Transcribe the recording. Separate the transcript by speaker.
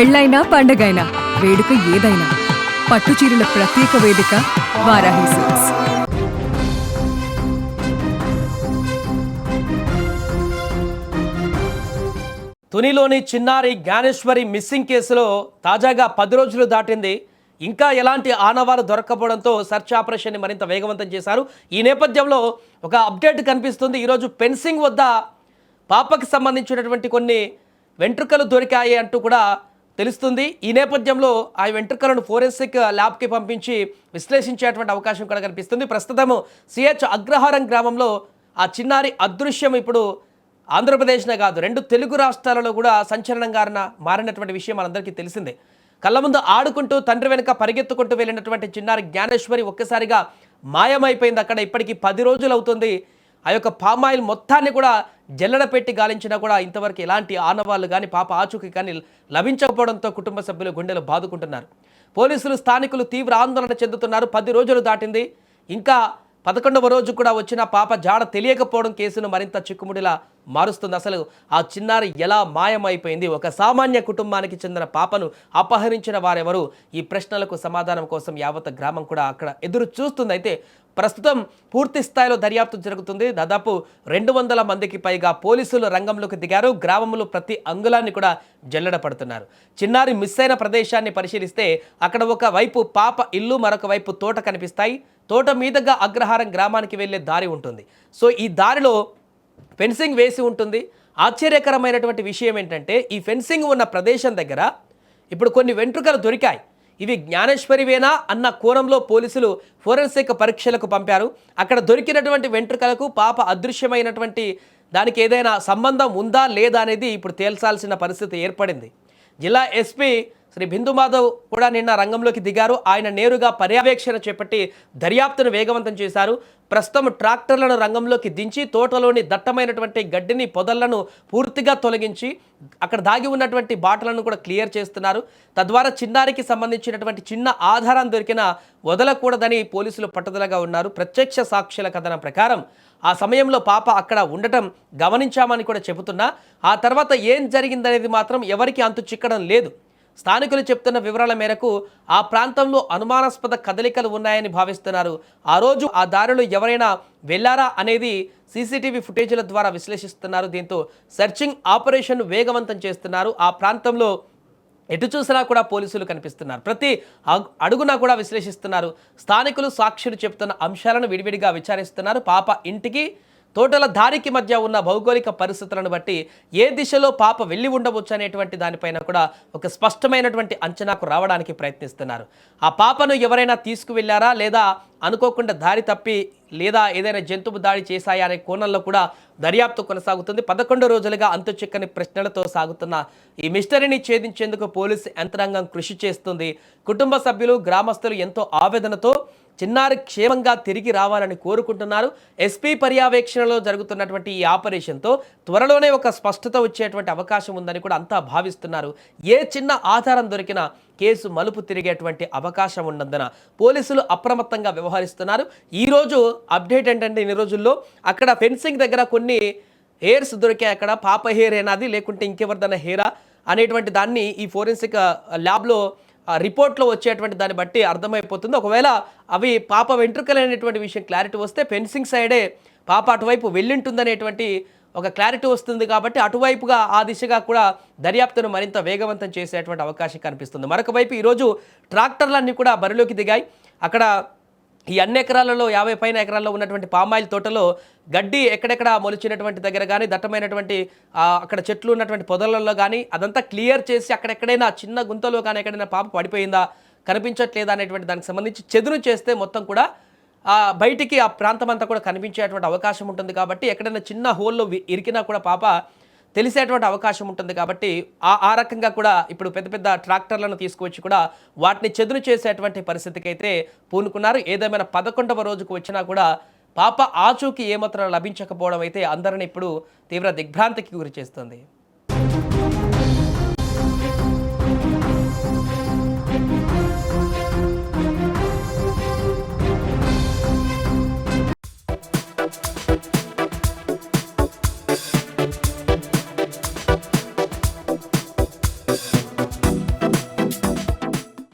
Speaker 1: పెళ్ళైనా పండగైనా వేడుక ఏదైనా పట్టుచీరల ప్రత్యేక వేదిక వారాహి సిల్క్స్.
Speaker 2: తునిలోని చిన్నారి జ్ఞానేశ్వరి మిస్సింగ్ కేసులో తాజాగా 10 రోజులు దాటింది. ఇంకా ఎలాంటి ఆనవాలు దొరక్కపోవడంతో సెర్చ్ ఆపరేషన్ని మరింత వేగవంతం చేశారు. ఈ నేపథ్యంలో ఒక అప్డేట్ కనిపిస్తుంది. ఈరోజు ఫెన్సింగ్ వద్ద పాపకి సంబంధించినటువంటి కొన్ని వెంట్రుకలు దొరికాయి అంటూ కూడా తెలుస్తుంది. ఈ నేపథ్యంలో ఆ వెంట్రుకలను ఫోరెన్సిక్ ల్యాబ్కి పంపించి విశ్లేషించేటువంటి అవకాశం కూడా కనిపిస్తుంది. ప్రస్తుతము సిహెచ్ అగ్రహారం గ్రామంలో ఆ చిన్నారి అదృశ్యం ఇప్పుడు ఆంధ్రప్రదేశ్నే కాదు 2 తెలుగు రాష్ట్రాలలో కూడా సంచలనంగా మారినటువంటి విషయం మనందరికీ తెలిసిందే. కళ్ళ ముందు ఆడుకుంటూ తండ్రి వెనుక పరిగెత్తుకుంటూ వెళ్ళినటువంటి చిన్నారి జ్ఞానేశ్వరి ఒక్కసారిగా మాయమైపోయింది. అక్కడ ఇప్పటికీ 10 రోజులు అవుతుంది. ఆ యొక్క పామాయిల్ మొత్తాన్ని కూడా జల్లెడ పెట్టి గాలించినా కూడా ఇంతవరకు ఎలాంటి ఆనవాళ్ళు కానీ పాప ఆచూకీ కానీ లభించకపోవడంతో కుటుంబ సభ్యులు గుండెలు బాదుకుంటున్నారు. పోలీసులు స్థానికులు తీవ్ర ఆందోళన చెందుతున్నారు. 10 రోజులు దాటింది, ఇంకా 11వ రోజు కూడా వచ్చిన పాప జాడ తెలియకపోవడం కేసును మరింత చిక్కుముడిలా మారుస్తుంది. అసలు ఆ చిన్నారి ఎలా మాయమైపోయింది, ఒక సామాన్య కుటుంబానికి చెందిన పాపను అపహరించిన వారెవరు, ఈ ప్రశ్నలకు సమాధానం కోసం యావత్ గ్రామం కూడా అక్కడ ఎదురు చూస్తుంది. అయితే ప్రస్తుతం పూర్తి స్థాయిలో దర్యాప్తు జరుగుతుంది. దాదాపు 200 మందికి పైగా పోలీసులు రంగంలోకి దిగారు. గ్రామంలో ప్రతి అంగుళాన్ని కూడా జల్లెడ పడుతున్నారు. చిన్నారి మిస్ అయిన ప్రదేశాన్ని పరిశీలిస్తే అక్కడ ఒక వైపు పాప ఇల్లు, మరొక వైపు తోట కనిపిస్తాయి. తోట మీదుగా అగ్రహారం గ్రామానికి వెళ్ళే దారి ఉంటుంది. సో ఈ దారిలో ఫెన్సింగ్ వేసి ఉంటుంది. ఆశ్చర్యకరమైనటువంటి విషయం ఏంటంటే ఈ ఫెన్సింగ్ ఉన్న ప్రదేశం దగ్గర ఇప్పుడు కొన్ని వెంట్రుకలు దొరికాయి. ఇవి జ్ఞానేశ్వరివేనా అన్న కోణంలో పోలీసులు ఫోరెన్సిక్ పరీక్షలకు పంపారు. అక్కడ దొరికినటువంటి వెంట్రుకలకు పాప అదృశ్యమైనటువంటి దానికి ఏదైనా సంబంధం ఉందా లేదా అనేది ఇప్పుడు తేల్చాల్సిన పరిస్థితి ఏర్పడింది. జిల్లా ఎస్పీ శ్రీ బిందు మాధవ్ కూడా నిన్న రంగంలోకి దిగారు. ఆయన నేరుగా పర్యవేక్షణ చేపట్టి దర్యాప్తును వేగవంతం చేశారు. ప్రస్తుతం ట్రాక్టర్లను రంగంలోకి దించి తోటలోని దట్టమైనటువంటి గడ్డిని పొదలను పూర్తిగా తొలగించి అక్కడ దాగి ఉన్నటువంటి బాటలను కూడా క్లియర్ చేస్తున్నారు. తద్వారా చిన్నారికి సంబంధించినటువంటి చిన్న ఆధారం దొరికినా వదలకూడదని పోలీసులు పట్టుదలగా ఉన్నారు. ప్రత్యక్ష సాక్షుల కథనం ప్రకారం ఆ సమయంలో పాప అక్కడ ఉండటం గమనించామని కూడా చెబుతున్నా ఆ తర్వాత ఏం జరిగిందనేది మాత్రం ఎవరికి అంతు చిక్కడం లేదు. స్థానికులు చెప్తున్న వివరాల మేరకు ఆ ప్రాంతంలో అనుమానాస్పద కదలికలు ఉన్నాయని భావిస్తున్నారు. ఆ రోజు ఆ దారిలో ఎవరైనా వెళ్ళారా అనేది సీసీటీవీ ఫుటేజీల ద్వారా విశ్లేషిస్తున్నారు. దీంతో సెర్చింగ్ ఆపరేషన్ వేగవంతం చేస్తున్నారు. ఆ ప్రాంతంలో ఎటు చూసినా కూడా పోలీసులు కనిపిస్తున్నారు. ప్రతి అడుగునా కూడా విశ్లేషిస్తున్నారు. స్థానికులు సాక్షులు చెప్తున్న అంశాలను విడివిడిగా విచారిస్తున్నారు. పాప ఇంటికి తోటల దారికి మధ్య ఉన్న భౌగోళిక పరిస్థితులను బట్టి ఏ దిశలో పాప వెళ్ళి ఉండవచ్చు అనేటువంటి దానిపైన కూడా ఒక స్పష్టమైనటువంటి అంచనాకు రావడానికి ప్రయత్నిస్తున్నారు. ఆ పాపను ఎవరైనా తీసుకువెళ్ళారా లేదా అనుకోకుండా దారి తప్పి లేదా ఏదైనా జంతువు దాడి చేశాయా అనే కోణంలో కూడా దర్యాప్తు కొనసాగుతుంది. 11 రోజులుగా అంతు చిక్కని ప్రశ్నలతో సాగుతున్న ఈ మిస్టరీని ఛేదించేందుకు పోలీసు యంత్రాంగం కృషి చేస్తుంది. కుటుంబ సభ్యులు, గ్రామస్తులు ఎంతో ఆవేదనతో చిన్నారి క్షేమంగా తిరిగి రావాలని కోరుకుంటున్నారు. ఎస్పీ పర్యవేక్షణలో జరుగుతున్నటువంటి ఈ ఆపరేషన్తో త్వరలోనే ఒక స్పష్టత వచ్చేటువంటి అవకాశం ఉందని కూడా అంతా భావిస్తున్నారు. ఏ చిన్న ఆధారం దొరికినా కేసు మలుపు తిరిగేటువంటి అవకాశం ఉన్నందున పోలీసులు అప్రమత్తంగా వ్యవహరిస్తున్నారు. ఈరోజు అప్డేట్ ఏంటంటే ఇన్ని రోజుల్లో అక్కడ ఫెన్సింగ్ దగ్గర కొన్ని హెయిర్స్ దొరికాయి. అక్కడ పాప హెయిర్ ఏనాది లేకుంటే ఇంకెవరిదైనా హెయిరా అనేటువంటి దాన్ని ఈ ఫోరెన్సిక్ ల్యాబ్లో రిపోర్ట్లో వచ్చేటువంటి దాన్ని బట్టి అర్థమైపోతుంది. ఒకవేళ అవి పాప వెంట్రుకలు అనేటువంటి విషయం క్లారిటీ వస్తే ఫెన్సింగ్ సైడే పాప అటువైపు వెళ్ళింటుందనేటువంటి ఒక క్లారిటీ వస్తుంది. కాబట్టి అటువైపుగా ఆ దిశగా కూడా దర్యాప్తును మరింత వేగవంతం చేసేటువంటి అవకాశం కనిపిస్తుంది. మరొక వైపు ఈరోజు ట్రాక్టర్లన్నీ కూడా బరిలోకి దిగాయి. అక్కడ ఈ అన్ని ఎకరాలలో 50 పైన ఎకరాల్లో ఉన్నటువంటి పామాయిల్ తోటలో గడ్డి ఎక్కడెక్కడ మొలిచినటువంటి దగ్గర కానీ దట్టమైనటువంటి అక్కడ చెట్లు ఉన్నటువంటి పొదలలో కానీ అదంతా క్లియర్ చేసి అక్కడెక్కడైనా చిన్న గుంతలో కానీ ఎక్కడైనా పాప పడిపోయిందా కనిపించట్లేదా అనేటువంటి దానికి సంబంధించి చెదురు చేస్తే మొత్తం కూడా బయటికి ఆ ప్రాంతం అంతా కూడా కనిపించేటువంటి అవకాశం ఉంటుంది. కాబట్టి ఎక్కడైనా చిన్న హోల్లో ఇరికినా కూడా పాప తెలిసేటువంటి అవకాశం ఉంటుంది. కాబట్టి ఆ రకంగా కూడా ఇప్పుడు పెద్ద పెద్ద ట్రాక్టర్లను తీసుకువచ్చి కూడా వాటిని చెదురు చేసేటువంటి పరిస్థితికి అయితే పూనుకున్నారు. ఏదేమైనా 11వ రోజుకు వచ్చినా కూడా పాప ఆచూకీ ఏమాత్రం లభించకపోవడం అయితే అందరిని ఇప్పుడు తీవ్ర దిగ్భ్రాంతికి గురి చేస్తుంది.